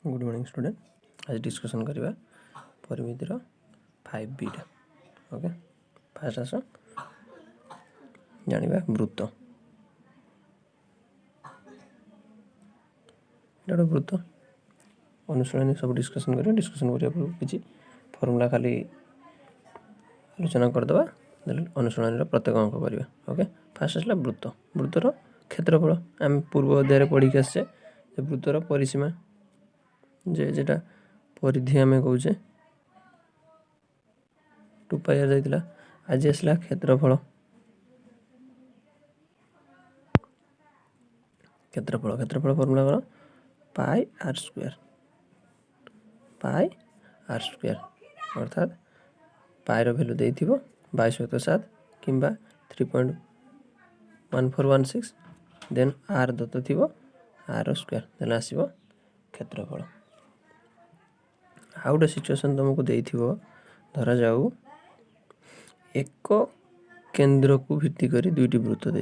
Good morning student. आज discussion करवा परिमितिर 5b टा। ओके, फास्ट आस जानिबा वृत्त। एटा वृत्त अनुशीलन सब डिस्कसन करवा। डिस्कसन करने पूर्व किसी फर्मुला खाली आलोचना करदे, अनुशीलन प्रत्येक अंक करवा। ओके, फास्ट आसला वृत्त। वृत्तर क्षेत्रफल आम पूर्व अध्याय पढ़ी के आसे। वृत्तर परिसीमा जेटा परिधि आम कौचे 2πr जाइतिला। आज आसला क्षेत्रफल। क्षेत्रफल क्षेत्रफल फर्मुला कौन? Pi are square. Pi are square अर्थात पाई भैल्यू दे 22.7 कि 3.1416 देन आर दत्त थी आर स्क्वायर देन आसो क्षेत्रफल। आउ गोटे सिचुएसन तुमको दे धरा जाऊ एक केंद्र को भित्ति करी दुईटी वृत्त दे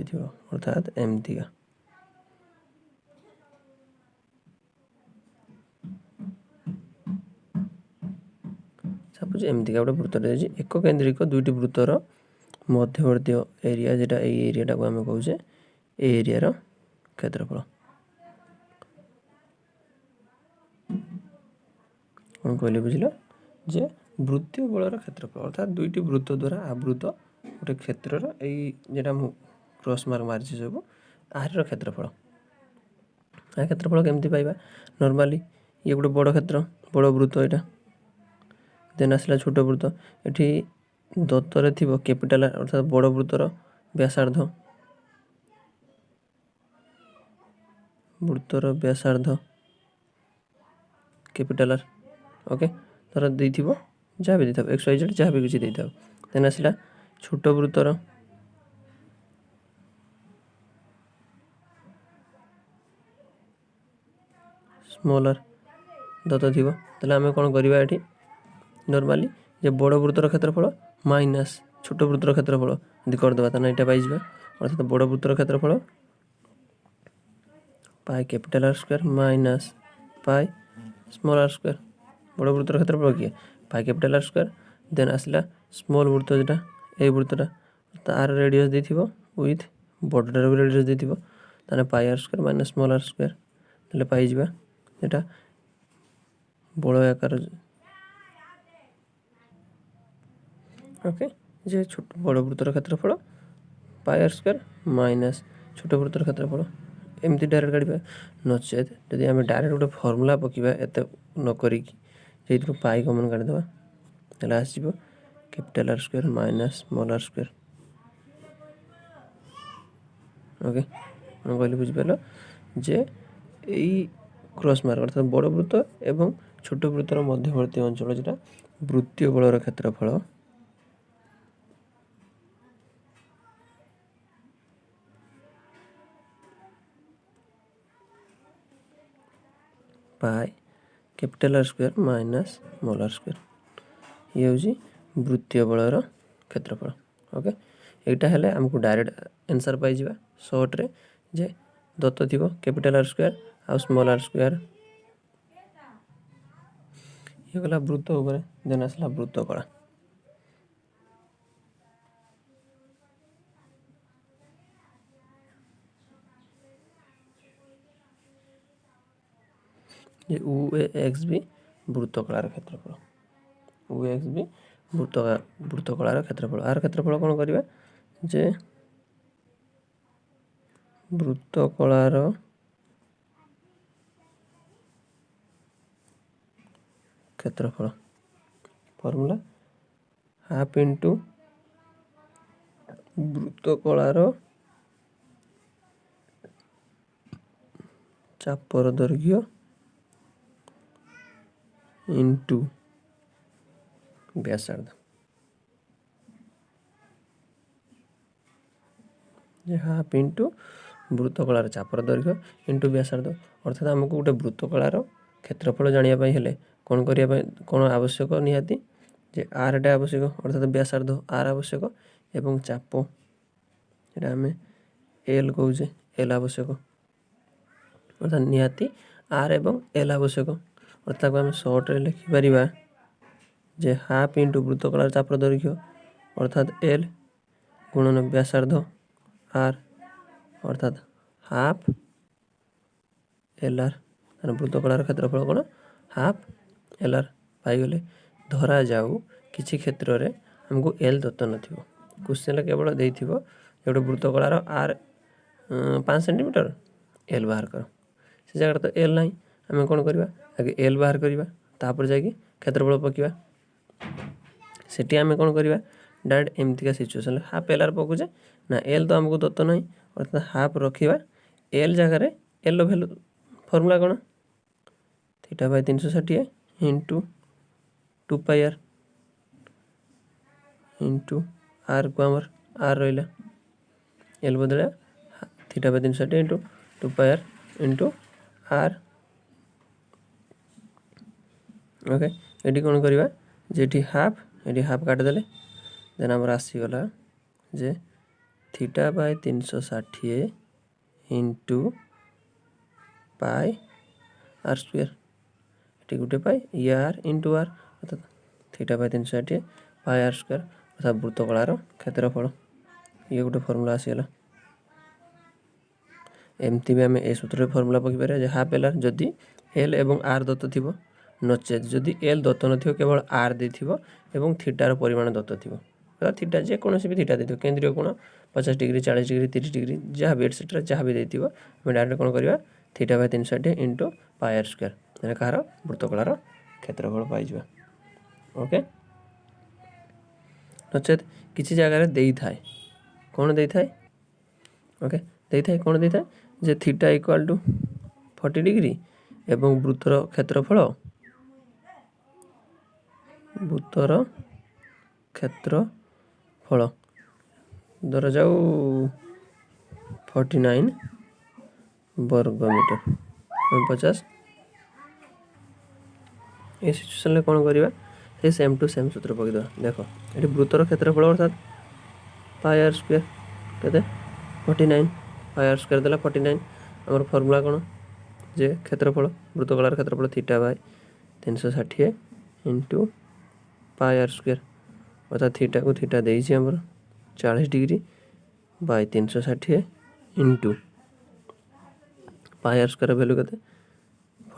अर्थात एमतीका। सपोज एमतीका गोटे वृत्त एक केंद्रिक दुईटी वृत्तर मध्यवर्ती एरिया जेटा एरिया को आम कहे एरिया क्षेत्रफल। कौन कहली बुझल जे वृत्तीय बलर क्षेत्रफल अर्थात दुईटी वृत्त द्वारा आवृत गोटे क्षेत्र जेटा क्रॉस मार्क मार्च सब आर क्षेत्रफल। आ क्षेत्रफल केमती पाइबा? नॉर्मली ये गोटे बड़ क्षेत्र बड़ वृत्त यहाँ देन आसला छोट वृत्त ये दत्तरे थी कैपिटाल अर्थात बड़ वृत्तर व्यासार्ध कैपिटाल आर। ओके, धर दे जहाँ भी दे एक्स वाई जेड जहाँ भी किसी दे देन आसला छोट वृत्तर स्मॉल आर दत्त थी। आम कौन करवा ये नॉर्मली जे बड़ वृत्तर क्षेत्रफल माइनस छोट वृत्तर क्षेत्रफल यदि करदे तो यहाँ पाइबा अर्थात बड़ वृत्तर क्षेत्रफल pi capital R square minus pi small R square. बड़ वृत्तर क्षेत्रफल किए pi capital R square then आसला स्मॉल वृत्त जेटा ये वृत्तटा तार रेडियस दे विथ बड़टार भी रेडियस दे pi are square minus small R square तेल पाई जेटा बड़ आकार। ओके, जे छोट बड़ वृत्तर क्षेत्रफल पाई आर स्क्वायर माइनस छोट वृत्तर क्षेत्रफल एमती डायरेक्ट काढ़ा नचेत जदि आम डायरेक्ट गोटे फर्मुला पकड़ा एत नक पाई कमन काढ़ीदे आसो capital R square minus small R square. Okay, कहली बुझिपार जे यही क्रॉस मार्क अर्थात बड़ वृत्त एवं छोट वृत्तर मध्यवर्ती अंचल जेटा वृत्तीय बलर क्षेत्रफल pi capital R square minus small R square ये हूँ वृत्तीय बलर क्षेत्रफल। ओके, यहाँ हेल्ले आमको डायरेक्ट आंसर पाई सर्ट रे जे दत्त थी कैपिटाल आर स्क्वायर आउ स्मॉल आर स्क्वायर ये गला वृत्त उपर देन आसला वृत्त कला। ये u एक्स भी वृत्तकलार क्षेत्रफल u एक्स भी वृत्तकलार क्षेत्रफल। आर क्षेत्रफल कौन करवा जे वृत्तकलार क्षेत्रफल फॉर्मूला हाफ इंटू वृत्तकलार चापर दैर्घ्य इंटू व्यासार्ध। हाफ इंटू वृत्तकलार चापर दैर्घ्य इंटू व्यासार्ध अर्थात आमको गोटे वृत्तकलार क्षेत्रफल जानापी हेले कौन करने कौन आवश्यक निहाती जे आर टा आवश्यक अर्थात व्यासार्ध आर आवश्यक एवं चाप ये आम एल कहे एल आवश्यक अर्थात निहाती आर एवं एल आवश्यक अर्थात आम सर्ट लिखिपर जे हाफ इंटू वृत्तकलार चापर दैर्घ्य अर्थात एल गुणन व्यासार्ध आर अर्थात हाफ एल आर वृत्तकलार क्षेत्रफल कौन हाफ एल आर पाईगले। धरा जाऊ किसी क्षेत्र में आमको एल दत्त न क्वेश्चन केवल दे गोटे वृत्तकलार आर 5 सेंटीमीटर एल बाहर कर से जगह तो एल ना आम कौन करवा आगे एल बाहर करवा तापर जाकि क्षेत्रफल पकड़ा सेठी आम कौन करवा डायरेक्ट एमतीका सिचुएसन हाफ एल आर पकुचे ना एल तो आमको दत्त ना अर्थात हाफ रखा एल जगार एल भैल्यू फर्मूला कौन theta by 360 into 2 pi R into R को आमर आर रहा एल बदले theta by 360 into 2 pi R into R okay ये कौन करवा जे हाफ काटिदेले देन आमर आसीगला जे theta by 360 into pi are square ये गोटे पाई ये आर इंटू आर अर्थात theta by 360 pi are square अर्थात वृत्तकलार क्षेत्रफल ये गोटे फर्मूला आसीगला। एमती भी आम ए सूत्र फर्मूला पकई पारे हाफ एल आर जदि एल एवं आर दत्त थी नचेत जदि एल दत्त न केवल आर दे थीटार परिमाण दत्त थी अर्थात थीटा जेकोसी भी थीटा दे केंद्रीय कोण 50 डिग्री 40 डिग्री 30 डिग्री जहाँ भी एटसेट्रा जहाँ भी देती डायरेक्ट कौन करवा theta by 360 into pi are square मैंने कहार वृत्तकलार क्षेत्रफल पाई ओके। नचेत किसी जगार दे थाए कौन दे थाए ओके दे थाए कौन दे थाए जे थीटा इक्वाल टू 40 डिग्री एवं वृत्तर क्षेत्रफल धरा जाऊ 49 वर्ग मीटर 50 ये सिचुएसन कौन करवा ये सेम टू सेम सूत्र पकईद देख ये वृत्तर क्षेत्रफल अर्थात पाई आर स्क्वायर के 49 पाई आर स्क्वायर देला 49 आमर फर्मूला कौन जे क्षेत्रफल वृत्तकलार क्षेत्रफल theta by 360 into pi are square अर्थात थीटा को थीटा देसी आमर 40 degree by 360 into pi are square value के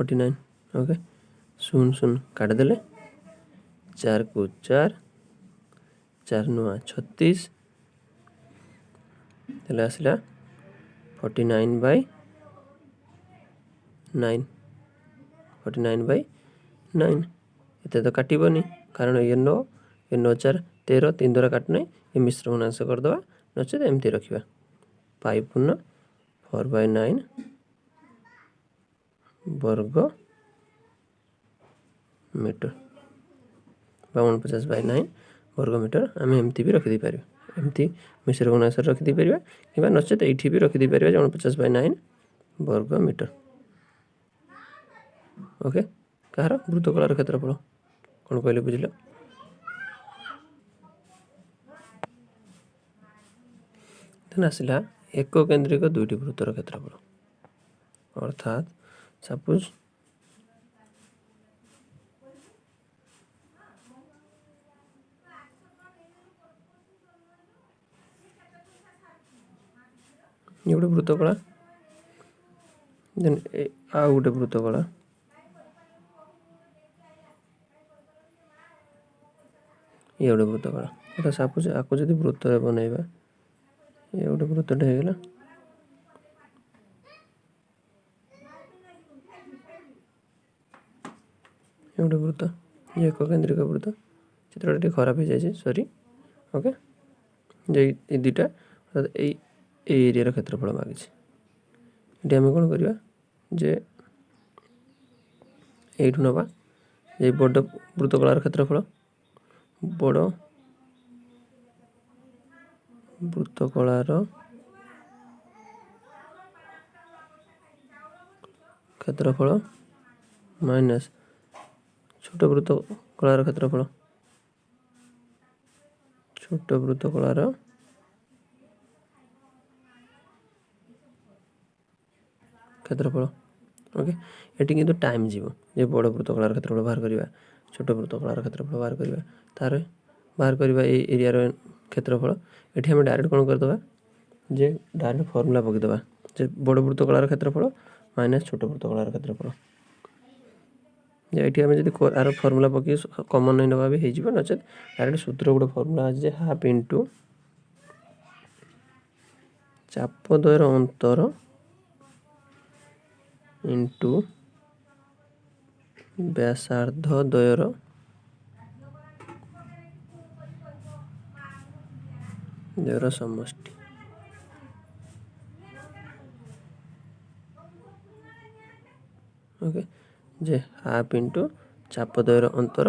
49 ओके 0 काटिदेले 4 को 4 4 9 36 आसला 49 बाय 9 49 बाय 9 ये तो काटबनी कारण ये 9 4 13 3 द्वारा काटना ये मिश्र गुणांश करदे नचेत एमती रखा पाई पूर्ण 4 बाय 9 वर्ग मीटर 52 बाय 9 वर्ग मीटर आम एमती भी रखी पार एमती मिश्र गुणांश रखी पार कि नचेत ये भी रखी पार 49 बाय 9 वर्ग मीटर ओके कहार वृत्तकलार क्षेत्रफल कौन कहले बुझल देन आसला एक केंद्रिक दुईटी वृत्तर क्षेत्रफल अर्थात सपोज ये गोटे वृत्तकला देन आ गोटे वृत्तकला ये गोटे वृत्तकला अर्थात सपोज आपको जब वृत्त बनइबा ये गोटे वृत्तटे होगा ये गोटे वृत्त ये एक केंद्रिक वृत्त चित्रटा खराब हो जाए सॉरी ओके ये दुटा अर्थात एरिया क्षेत्रफल मागिए ये आम कौन करवा जे यू नवा ये बड़ वृत्तकलार क्षेत्रफल बड़ वृत्तकलार क्षेत्रफल माइनस छोट वृत्तकलार क्षेत्रफल छोट वृत्तकलार क्षेत्रफल ओके एटी किंतु टाइम जीवो जे बड़ वृत्तकलार क्षेत्रफल बाहर करवा छोट वृत्तकलार क्षेत्रफल बाहर करवा तार बाहर करवा ए एरिया रो क्षेत्रफल एठी हम डायरेक्ट कोन करदबा जे डायरेक्ट फॉर्मूला पकईदबा जे बड़ वृत्तकलार क्षेत्रफल माइनस छोट वृत्तकलार क्षेत्रफल जे एठी हम जदि आर फॉर्मूला पकई कॉमन नहीं नबा भी हे जिवो नचेत डायरेक्ट सूत्र गोटे फॉर्मूला अछि जे हाफ इनटू चाप द्वयर अंतर इंटू व्यासार्ध द्वयर समष्टि ओके जे हाफ इंटू चाप द्वयर अंतर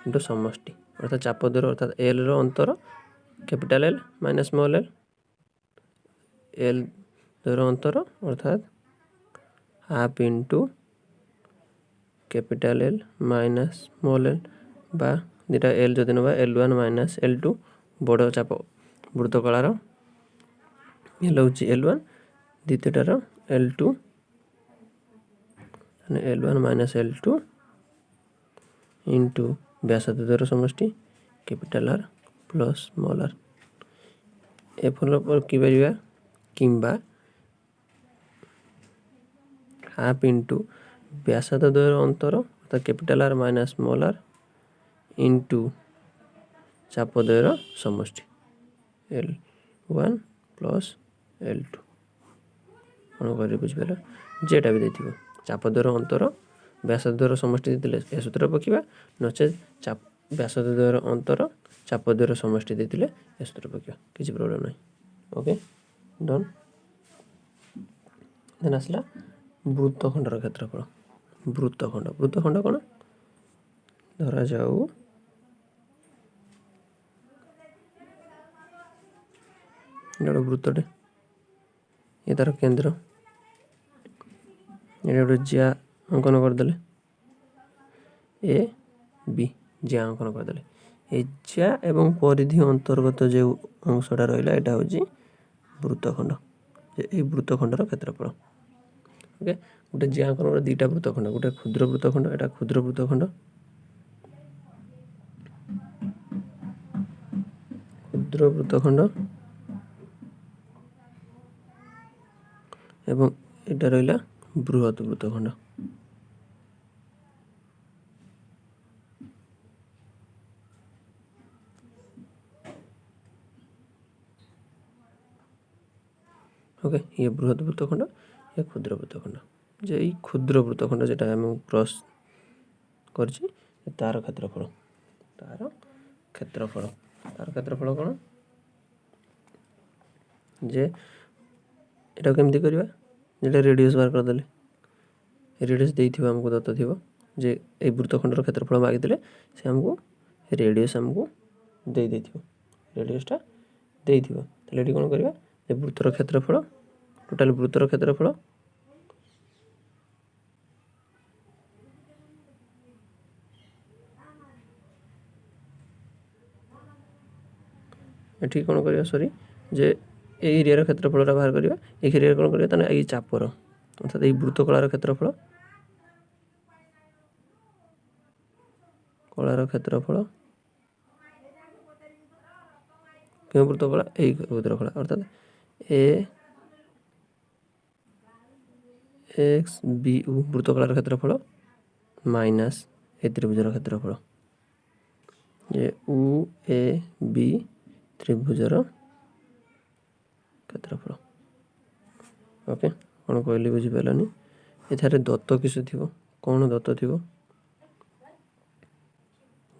इंटू समष्टि अर्थात चाप द्वयर अर्थात एल रो अंतर capital L minus small L द्वयर अंतर अर्थात half into capital L minus small L बा दुटा एल जदि नवा L1 माइनस L2 बड़ चाप वृत्तकलार एल हूँ L1 द्वितीयटार L2 L1 minus L2 into व्यासार्ध द्वयर समष्टि capital R plus small R ए फल पर कि किंबा हाफ इंटू व्यासार्ध द्वयर अंतर अर्थात capital R minus small r into चाप द्वयर समष्टि L1 प्लस L2 कौन कर बुझिपार जेटा भी देथिबो चाप द्वयर अंतर व्यासार्ध द्वयर समष्टि देथिले ए सूत्र पकिबा नचे चाप व्यासार्ध द्वयर अंतर चाप द्वयर समष्टि देथिले ए सूत्र पकिबा किछि प्रॉब्लम नहीं ओके डन देन आसला वृत्तखंडर क्षेत्रफल वृत्तखंड कौन धरा जाऊ गोटे वृत्तटे ये तार केंद्र ये गोटे जिया अंकन करदे ए बी जिया अंकन करदे ए जिया एवं परिधि अंतर्गत जो अंशटा रहा यहाँ हूँ वृत्तखंड ये वृत्तखंडर क्षेत्रफल ओके गोटे जिया अंकन कर दुईटा वृत्तखंड गोटे क्षुद्र वृत्तखंड यहाँ क्षुद्र वृत्तखंड एवं यहाँ रहा बृहत वृत्तखंड ओके ये बृहत वृत्तखंड ये क्षुद्र वृत्तखंड जे ये क्षुद्र वृत्तखंड जेटा आम क्रॉस कर तार क्षेत्रफल कौन जे एटा केमती करवा जेटा रेडियस बाहर करदे रेडियस देथिबा हमको दत्त थिबो जे ए वृत्तखंडर क्षेत्रफल मागिदे से हमको रेडियस हमको दे देथिबो रेडियसटा देथिबो ताले एटी कोन करबा जे वृत्तर क्षेत्रफल टोटाल वृत्तर क्षेत्रफल एठी कोन करबा सॉरी जे ए एरिया क्षेत्रफल बाहर करबा ए एरिया कोन करबा ताने ए चापर अर्थात ए वृत्तकलार क्षेत्रफल क्यों वृत्तकला ए वृत्तकला अर्थात ए एक्स बी यू वृत्तकलार क्षेत्रफल माइनस ए त्रिभुजर क्षेत्रफल ये यू ए बी त्रिभुजर क्षेत्रफल ओके कौन कहली बुझिपारानी एथारे दत्त किस थी कौन दत्त थी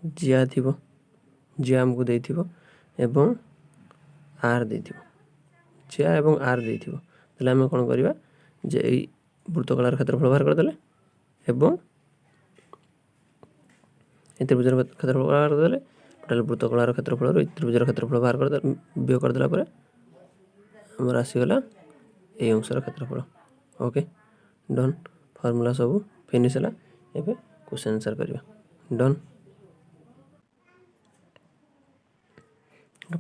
जिया थी जिया आमको दे एवं आर दे जिया एवं आर दे ताले आम कौन करवा जे यही वृत्तकलार क्षेत्रफल बाहर करदे एवं त्रिभुजर क्षेत्रफल बाहर करदे टोटाल वृत्तकलार क्षेत्रफल त्रिभुजर क्षेत्रफल बाहर कर वियोग करदेला आमर आसीगला ये अंशर क्षेत्रफल ओके डन फॉर्मूला सब फिनिश है एवं क्वेश्चन आंसर करवा डन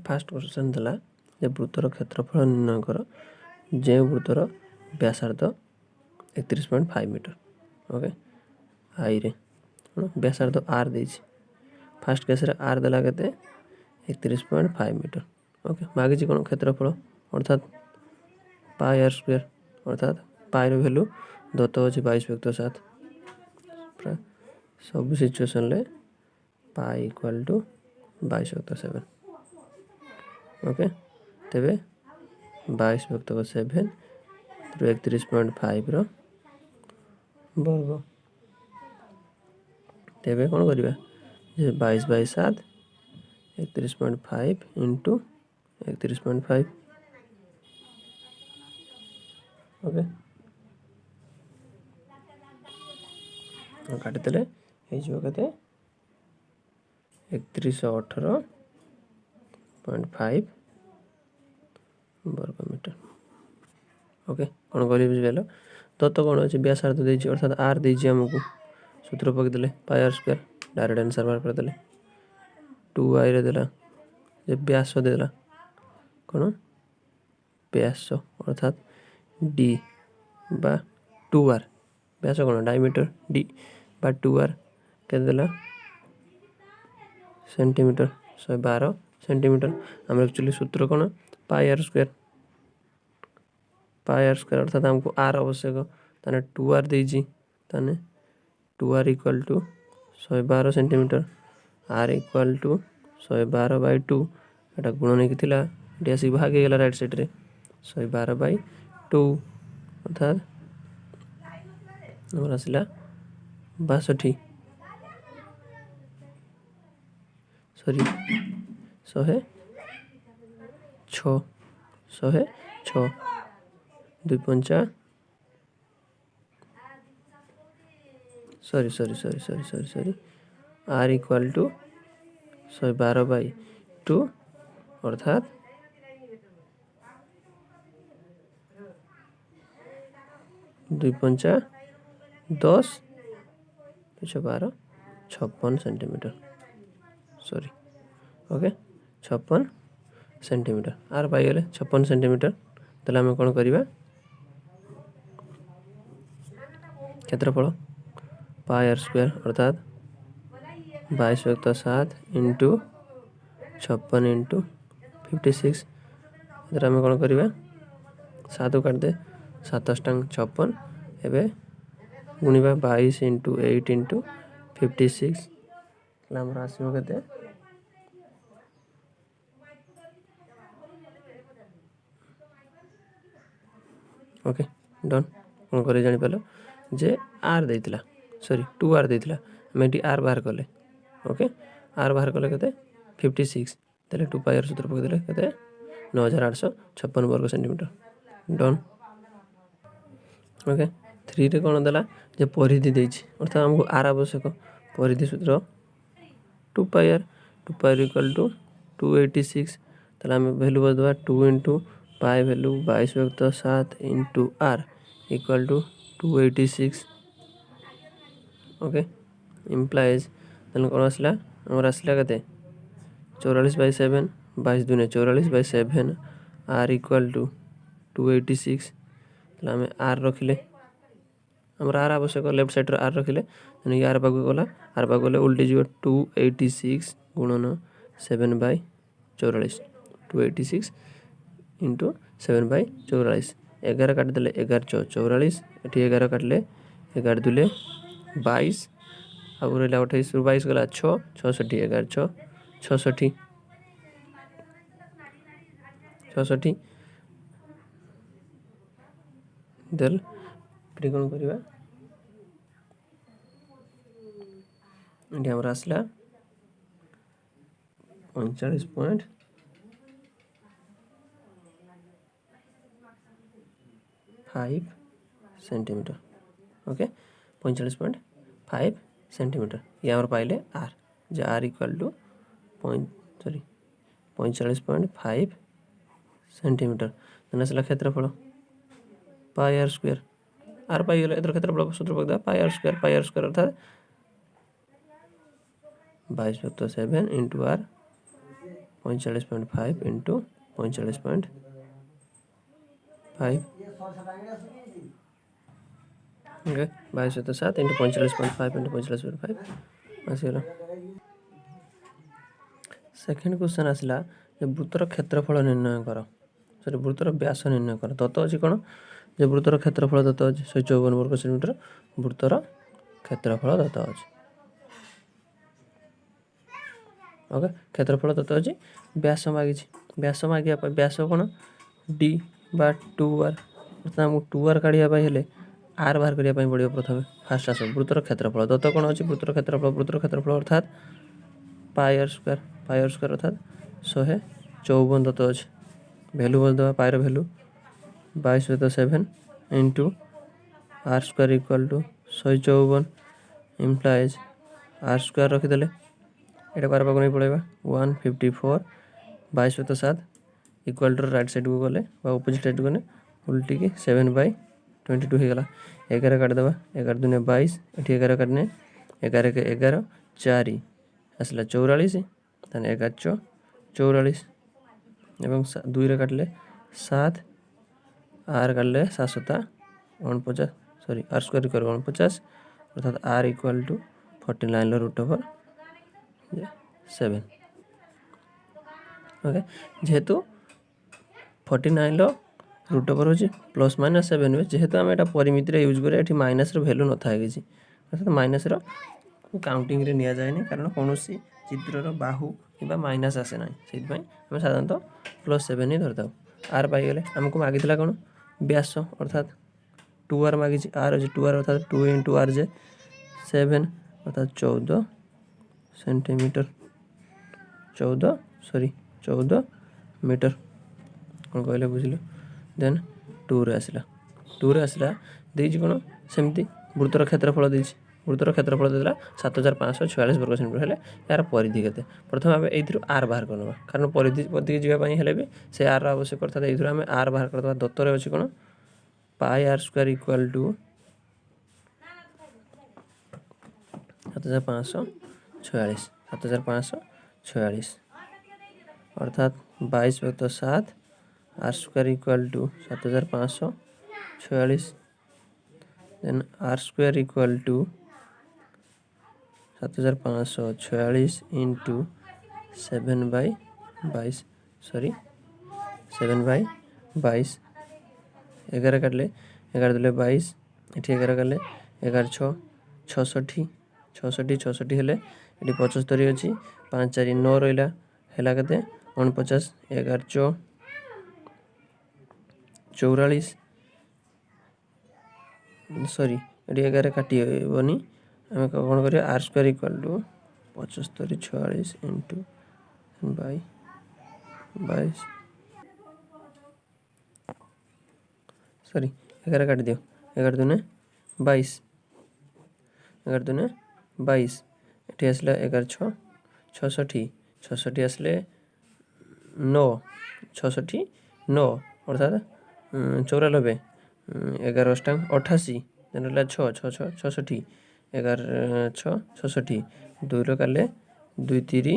फास्ट क्वेश्चन था जे वृत्तर क्षेत्रफल निर्णय कर जे वृत्तर व्यासार्ध 31.5 मीटर ओके आई रे व्यासार्ध आर देछि फास्ट केस रे आर देला केते 31.5 मीटर ओके मागिछि कोन क्षेत्रफल अर्थात पाई आर स्क्वायर अर्थात पाई रो वैल्यू दत्त अछि 22.7 सब सिचुएशन ले पाई इक्वल टू 22.7 ओके तेबे 22.7 31.5 रो वर्ग तेबे कौन करिबा जे 22/7 31.5 इंटू 31.5 ओके काटी देले हे जो कते 3118.5 वर्ग मीटर ओके कौन करी बुझिगलो दत्त कौन अच्छे व्यासार्ध देछि अर्थात आर देछि हमको सूत्र पक देले पाई आर स्क्वायर डायरेक्ट आंसर बाहर कर देले 2 आई रे देला जे व्यास दे देला कौन व्यास अर्थात डी बा 2 आर व्यास कौन डायमीटर डी बा 2 आर के देला सेंटीमीटर 112 सेंटीमीटर हम एक्चुअली सूत्र कौन पाई आर स्क्वायर अर्थात हमको आर आवश्यक ताने 2 आर देछि ताने 2 r equal to 112 centimetre r equal to 112/2 एटा गुणन की थिला डेसी भाग गेला राइट साइड रे 112/2 अर्थात हमर आसिला 62 sorry 106 2.5 sorry R equal to 112/2 अर्थात 2.5 10 12 56 centimetre sorry okay 56 centimetre R pi गले 56 सेंटीमीटर तले आम कौन करिबा क्षेत्रफल पाई आर स्क्वायर अर्थात 22.7 इंटू 56 इंटू 56 इधर आम कौन करिबा 7 काट दे 7 अष्टांग 56 एबे गुणिबा 22 इंटू 8 इंटू 56 हमर आसीबो केते ओके डन कौन करे जानि पालो जे आर देथिला सॉरी 2 आर देथिला हमें आर बाहर कले ओके आर बाहर कले केते 56 तले 2 पाई आर सूत्र पक देले केते 9856 वर्ग सेंटीमीटर डन ओके 3 रे कौन देला जे परिधि देछि अर्थात हमको आर आवश्यक परिधि सूत्र 2 पाई इक्वल टू 286 तले हम वैल्यू बदवा 2 into pi value 22.7 into R equal to 286 okay implies तले कौन आसला हमर आसला केते 44/7 22 दूने 44/7 आर इक्वल टू 286 तले हम आर रखिले हमर आर आवश्यक लेफ्ट साइड रे आर रखिले तने आर पागु गला आर पागु गले उल्टी जीव 286 गुणन 7/44 286 इंटू 7/44 11 काट देले 11 44 एठी 11 काटले 11 दुले 22 अब रहला 28 रु 22 गला 6 66 11 6 66 66 देल फिर कौन करिबा एठी हमरा आसला 39.5 सेंटीमीटर ओके 45.5 सेंटीमीटर ये हमारे पाइले आर जे r equal to 45.5 centimetre then आसला क्षेत्रफल पाई आर स्क्वायर आर पाई गेले एतर क्षेत्रफल सूत्र पक दा पाई आर स्क्वायर अर्थात 22.7 into R 45.5 into 45.5 okay 22/7 into 45.5 into 45/5 आसगला। सेकेंड क्वेश्चन आसला जे वृत्तर क्षेत्रफल निर्णय कर, सॉरी वृत्तर व्यास निर्णय कर। दत्त अच्छी कौन जे वृत्तर क्षेत्रफल दत्त अच्छी 154 वर्ग सेंटीमीटर वृत्तर क्षेत्रफल दत्त अच्छी। ओके क्षेत्रफल दत्त अच्छी व्यास मागी व्यास मागे व्यास कौन डी बा 2r अर्थात आमको 2r काढ़ा हेले आर बाहर करने पड़ो प्रथम फास्ट आस वृत्तर क्षेत्रफल दत्त कौन अच्छी वृत्तर क्षेत्रफल अर्थात पायर स्क्वायर अर्थात 154 दत्त अच्छी भैल्यू बोलदे पायर value 22/7 into R square equal to 154 implies R square रखीदे ये बार पाक नहीं पड़ेगा 154 22/7 इक्वाल टू राइट साइड को गले अपोजिट साइड को गले उल्टी की 7/22 होगा 11 काटिदेवा 11 दूने 22 ये 11 काटने 11 के 11 4 आसला 44 ताने 11 44 एवं 2 काटले 7 आर काटले 7 49 सॉरी आर स्क्वायर कर 49 अर्थात r equal to 49 root over 7 okay जेहेतु 49 रूट ओवर हो प्लस माइनस 7 हुए जेहेतु आम एटा परिमिति यूज करें ये माइनस भैल्यू न था कि अर्थात माइनस काउंटिंग रे निया जाए कारण कौन चित्र बाहु कि माइनस आसे ना से आम साधारणतः +7 ही धरता आर पाईगले आमको मागिला कौन व्यास अर्थात 2r मागी आर अच्छे 2r अर्थात 2 इंटू आर जे 7 अर्थात 14 सेंटीमीटर 14 मीटर कौन कहले बुझल देन 2 रे आसला देजी कौन सेमती वृत्तर क्षेत्रफल देती वृत्तर क्षेत्रफल देला 7546 वर्ग सेंटीमीटर हेले यार परिधि केते प्रथम आम ये आर बाहर करना कारण परिधि जावाई हेले भी से आर आवश्यक अर्थात ये आम आर बाहर करदे दत्तर अच्छी कौन pi are square equal to 7546 अर्थात 22/7 r square equal to 7546 then r square equal to 7546 into 7/22 sorry 7/22 11 काटले 11 दूले 22 ये 11 काटले 11 6 66 हेले ये 75 अच्छी 5 4 9 रहा है के 49 11 44 सॉरी ये 11 काटनी आम कौन कर r square equal to 75 46 into 22 sorry 11 काट दियो 11 दूने 22 11 दूने 22 ये आसला 11 6 66 आसले 9 66 9 अर्थात 94 11 अष्टांग 88 देन 6 6 6 66 11 6 66 2 काले 2 3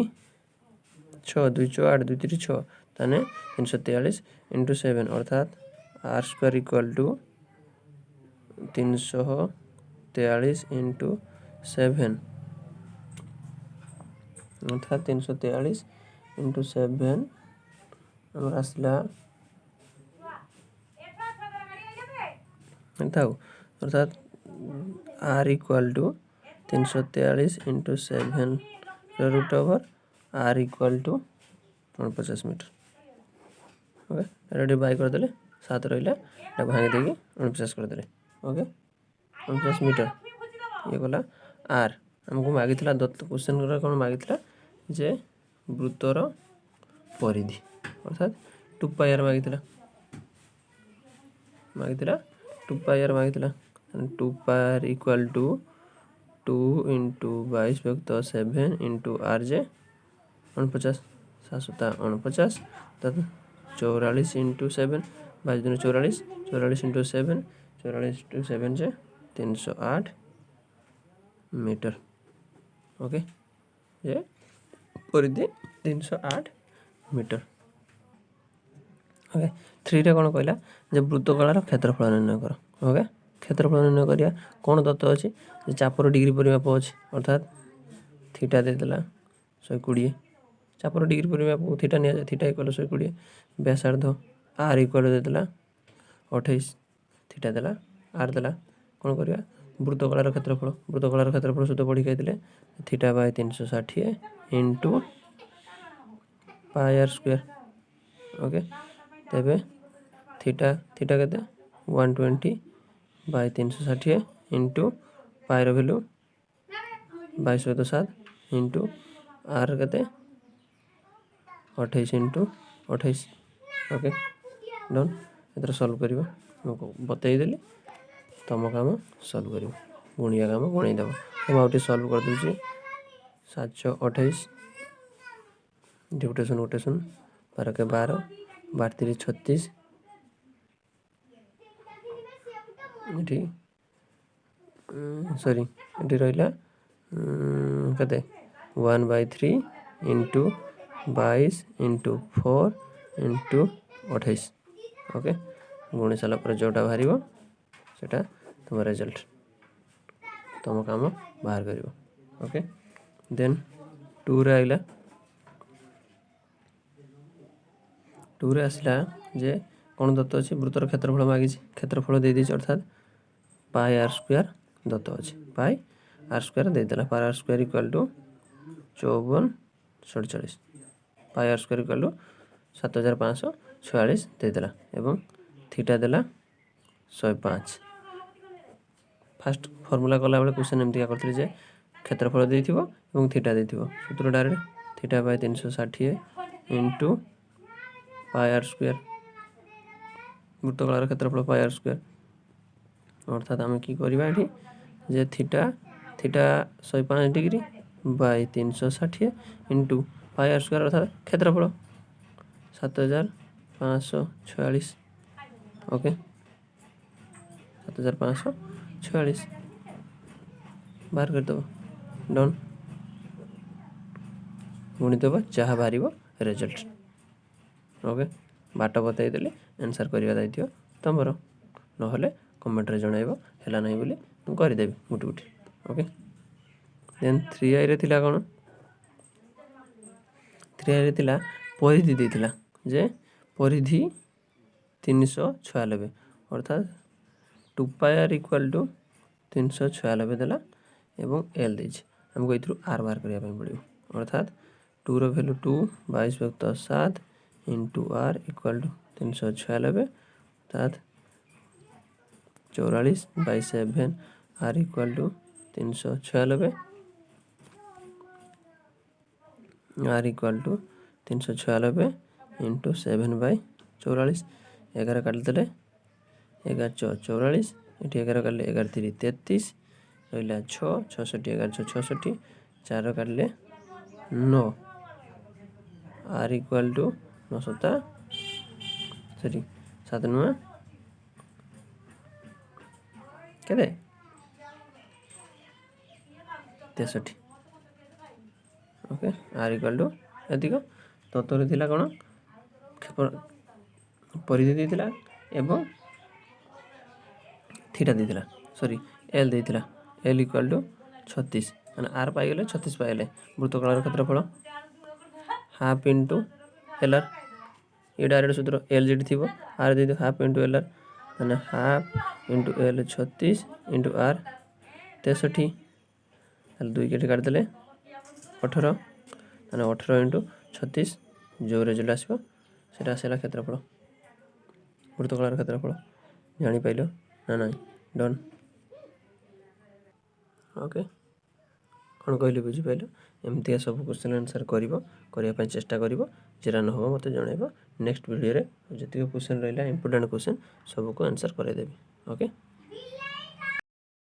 6 2 6 8 2 3 6 ताने 343 इंटू 7 अर्थात r square equal to 343 into 7 अर्थात 343 इंटू 7 आमर आसला अर्थात r equal to 343 into 7 root over r equal to 49 metre okay ready by करदे 7 रहा भांगी देगी 49 करदे ओके 49 मीटर ये गला आर आमको मागिला दत्त क्वेश्चन कौन मागिला जे वृत्तर परिधि अर्थात 2 पाई आर मागिला 2 पाई आर मागिला 2 pi equal to 2 into 22/7 into R जे 49 7 49 44 इंटू 7 22 दिन 44 44 इंटू 7 44 इंटू 7 जे 308 मीटर ओके ये परिधि 308 मीटर ओके 3 रे कौन कहला जे वृत्तकलार क्षेत्रफल निर्णय कर ओके क्षेत्रफल निर्णय करिया कौन दत्त अच्छी चापर डिग्री परिमाप अच्छी अर्थात थीटा देदेला 120 चापर डिग्री परिमाप थीटा नि थीटा इक्वल 120 व्यासार्ध आर इक्वल देदेला 28 थीटा देला आर देला कौन करिया वृत्तकलार क्षेत्रफल सूत्र पढ़ी खाई theta by 360 into pi are square okay तेबे थीटा के 120 by 360 into pi value 22.7 into R के 28 इंटू 28 ओके डन एथर सॉल्व करिवो बतईदेली तुम काम सॉल्व कर गुणिया काम गुणईदेव तो आउटे सॉल्व कर दूसरी 728 डिविटेशन रोटेशन 12 के 12 12 36 ये सॉरी ये रहा कते 1/3 इंटू 22 इंटू 4 इंटू 28 ओके गुणी सारा पर जोटा बाहर सेटा तुम रिजल्ट तुम काम बाहर कर ओके देन 2 रे आइला 2 रे आसला जे कौन दत्त अच्छी वृत्तर क्षेत्रफल मागी क्षेत्रफल दे दी अर्थात पाई आर स्क्वायर दत्त अच्छी पाई आर स्क्वायर देदेला pi are square equal to 5447 pi are square equal to 7546 देदेला एवं थीटा देला 105 फास्ट फॉर्मूला कला बेले क्वेश्चन एमती करते जे क्षेत्रफल देथिबो एवं थीटा देथिबो सूत्र direct theta by 360 into pi are square वृत्तकलार क्षेत्रफल पाई आर स्क्वायर अर्थात आम कि करवा ये जे theta 105 degree by 360 into pi are square अर्थात क्षेत्रफल 7546 ओके 7546 बाहर करदेव डन गुणिदेव जहाँ बाहर रिजल्ट ओके बाट बताईदेली आंसर करवा दायित्व तुमर ना कमेंट जनइब है ना बोली करदेवी गुटी गुटी ओके देन 3i रे थिला कौन 3i रे थिला परिधि देथिला जे परिधि 396 अर्थात 2 पाई आर इक्वल टू 396 देला एवं एल देछि हमको इथु आर बाहर करबा पड़ो अर्थात 2 रो value 2 22.7 into R equal to 396 अर्थात 44/7 R equal to 396 R equal to 396 into 7/44 11 काटिदेले 11 4 44 ये 11 काटिले 11 3 33 रहा 6 66 11 6 66 4 काटिले 9 आर इक्वल टू 9 7 सॉरी 7 9 केते 63 ओके आर इक्वल टू अधिक तत्वर थिला कौन परिधि देथिला एवं थीटा देथिला सॉरी एल देथिला एल इक्वल टू 36 माने आर पाइले 36 पाइले वृत्तकलार क्षेत्रफल हाफ इंटू एल आर ये डायरेक्ट सूत्र एल जेड थी आर दे हाफ इंटू एल आर मैंने half into L 36 into R 63 दुई के काटिदेले 18 मैंने 18 इंटू 36 जो रिजल्ट आसो सेटा आसला क्षेत्रफल वृत्तकलार क्षेत्रफल जापाइल ना ना डन ओके कौन कहली बुझीपाल एमती सब क्वेश्चन आंसर करने चेष्टा कर जेरा न हो मत जनइब नेक्स्ट वीडियो रे जी क्वेश्चन रहा इंपोर्टेंट क्वेश्चन सबको आंसर करदेवी ओके।